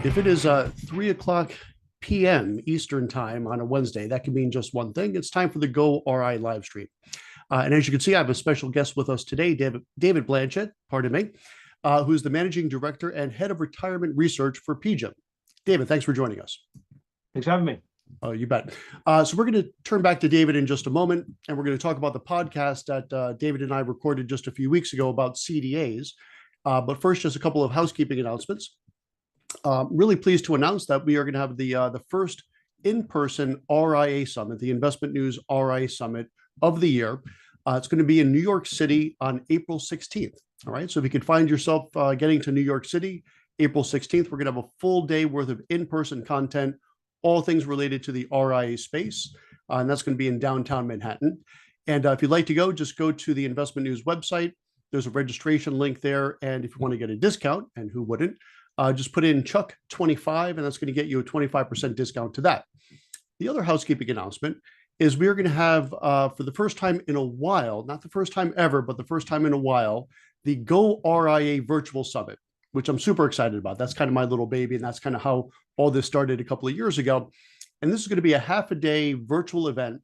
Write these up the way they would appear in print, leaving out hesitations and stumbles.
If it is 3 o'clock p.m. Eastern time on a Wednesday, that can mean just one thing. It's time for the goRIA live stream. And as you can see, I have a special guest with us today, David Blanchett, pardon me, who's the managing director and head of retirement research for PGIM. David, thanks for joining us. Thanks for having me. Oh, you bet. So we're going to turn back to David in just a moment, and we're going to talk about the podcast that David and I recorded just a few weeks ago about CDAs. But first, just a couple of housekeeping announcements. Really pleased to announce that we are going to have the first in-person RIA Summit, the Investment News RIA Summit of the year. It's going to be in New York City on April 16th. All right. So if you could find yourself getting to New York City, April 16th, we're going to have a full day worth of in-person content, all things related to the RIA space. And that's going to be in downtown Manhattan. And if you'd like to go, just go to the Investment News website. There's a registration link there. And if you want to get a discount, and who wouldn't, just put in Chuck 25, and that's going to get you a 25% discount to that. The other housekeeping announcement is we're going to have, for the first time in a while, not the first time ever, but the first time in a while, the goRIA Virtual Summit, which I'm super excited about. That's kind of my little baby, and that's kind of how all this started a couple of years ago. And this is going to be a half-a-day virtual event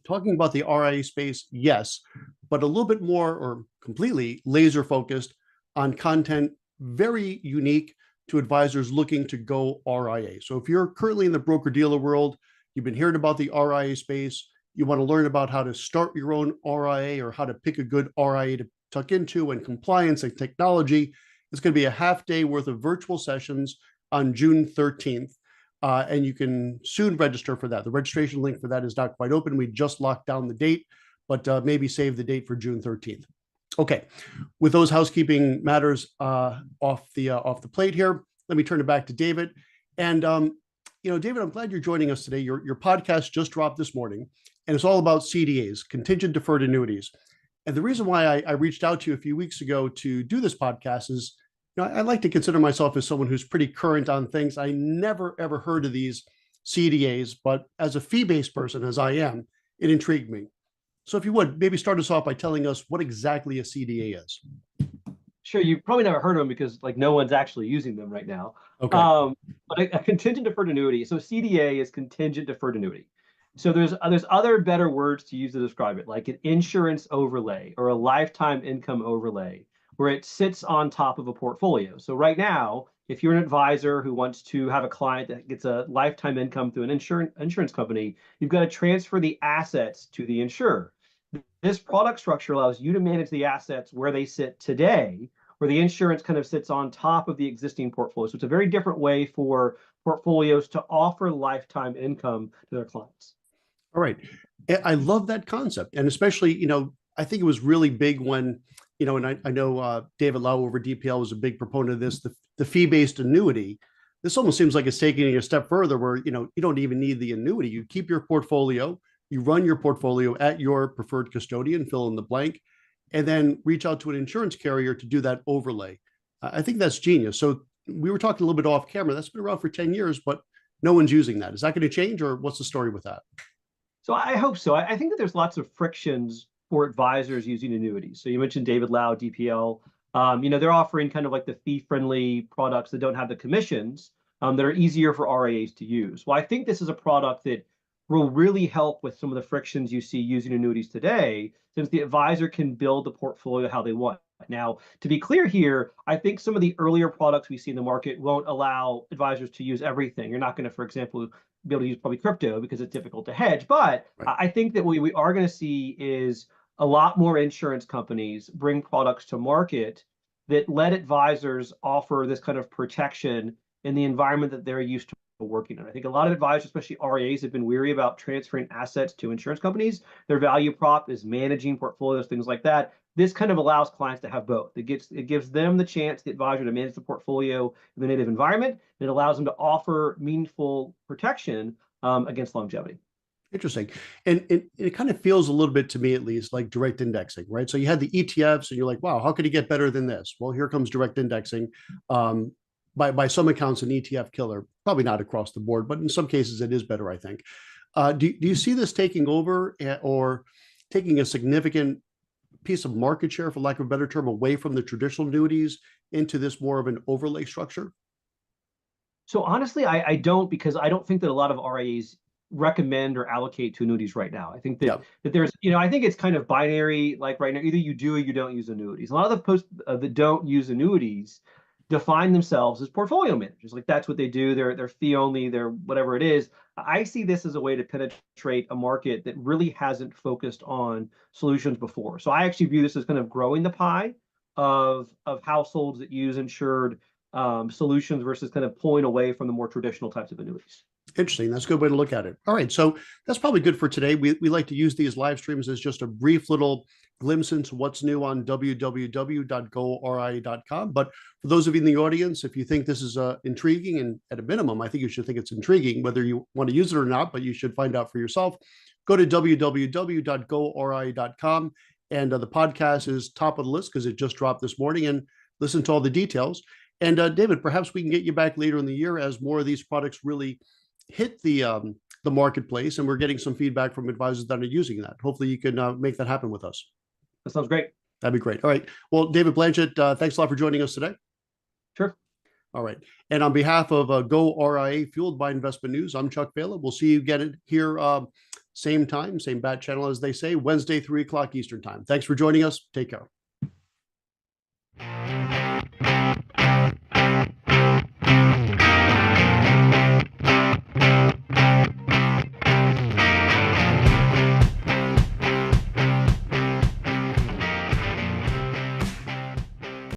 talking about the RIA space, yes, but a little bit more or completely laser-focused on content very unique to advisors looking to go RIA. So if you're currently in the broker-dealer world, you've been hearing about the RIA space, you want to learn about how to start your own RIA or how to pick a good RIA to tuck into and compliance and technology, it's going to be a half day worth of virtual sessions on June 13th. And you can soon register for that. The registration link for that is not quite open. We just locked down the date, but maybe save the date for June 13th. Okay, with those housekeeping matters off the plate here, let me turn it back to David. And David, I'm glad you're joining us today. Your podcast just dropped this morning, and it's all about CDAs, contingent deferred annuities. And the reason why I reached out to you a few weeks ago to do this podcast is, I like to consider myself as someone who's pretty current on things. I never ever heard of these CDAs, but as a fee-based person, as I am, it intrigued me. So if you would, maybe start us off by telling us what exactly a CDA is. Sure, you've probably never heard of them because no one's actually using them right now. Okay. But a contingent deferred annuity. So CDA is contingent deferred annuity. So there's other better words to use to describe it, like an insurance overlay or a lifetime income overlay, where it sits on top of a portfolio. So right now, if you're an advisor who wants to have a client that gets a lifetime income through an insurance company, you've got to transfer the assets to the insurer. This product structure allows you to manage the assets where they sit today, where the insurance kind of sits on top of the existing portfolio. So it's a very different way for portfolios to offer lifetime income to their clients. All right. I love that concept. And especially, I think it was really big when, and I know David Lau over DPL was a big proponent of this, the fee-based annuity. This almost seems like it's taking it a step further where, you don't even need the annuity. You keep your portfolio, you run your portfolio at your preferred custodian, fill in the blank, and then reach out to an insurance carrier to do that overlay. I think that's genius. So we were talking a little bit off camera. That's been around for 10 years, but no one's using that. Is that going to change, or what's the story with that? So I hope so. I think that there's lots of frictions for advisors using annuities. So you mentioned David Lau, DPL. They're offering kind of like the fee-friendly products that don't have the commissions that are easier for RIAs to use. Well, I think this is a product that will really help with some of the frictions you see using annuities today, since the advisor can build the portfolio how they want. Now, to be clear here, I think some of the earlier products we see in the market won't allow advisors to use everything. You're not going to, for example, be able to use probably crypto because it's difficult to hedge. But right. I think that what we are going to see is a lot more insurance companies bring products to market that let advisors offer this kind of protection in the environment that they're used to working on. I think a lot of advisors, especially RIAs, have been weary about transferring assets to insurance companies. Their value prop is managing portfolios, things like that. This kind of allows clients to have both. It gives them the chance, the advisor, to manage the portfolio in the native environment. And it allows them to offer meaningful protection against longevity. Interesting. And it kind of feels a little bit to me, at least, like direct indexing, right? So you had the ETFs and you're like, wow, how could it get better than this? Well, here comes direct indexing. By some accounts, an ETF killer, probably not across the board, but in some cases it is better, I think. Do you see this taking over or taking a significant piece of market share, for lack of a better term, away from the traditional annuities into this more of an overlay structure? So honestly, I don't, because I don't think that a lot of RIAs recommend or allocate to annuities right now. I think Yeah, that there's, I think it's kind of binary, like right now, either you do or you don't use annuities. A lot of the posts that don't use annuities define themselves as portfolio managers. Like that's what they do. They're fee only, they're whatever it is. I see this as a way to penetrate a market that really hasn't focused on solutions before. So I actually view this as kind of growing the pie of households that use insured solutions versus kind of pulling away from the more traditional types of annuities. interesting. That's a good way to look at it. All right, so that's probably good for today. We like to use these live streams as just a brief little glimpse into what's new on www.goRIA.com. But for those of you in the audience, if you think this is intriguing, and at a minimum, I think you should think it's intriguing, whether you want to use it or not, but you should find out for yourself. Go to www.goRIA.com. And the podcast is top of the list because it just dropped this morning, and listen to all the details. And David, perhaps we can get you back later in the year as more of these products really hit the marketplace, and we're getting some feedback from advisors that are using that. Hopefully, you can make that happen with us. That sounds great. That'd be great. All right. Well, David Blanchett, thanks a lot for joining us today. Sure. All right. And on behalf of goRIA, fueled by investment news, I'm Chuck Vela. We'll see you again here, same time, same bat channel, as they say, Wednesday, 3 o'clock Eastern time. Thanks for joining us. Take care.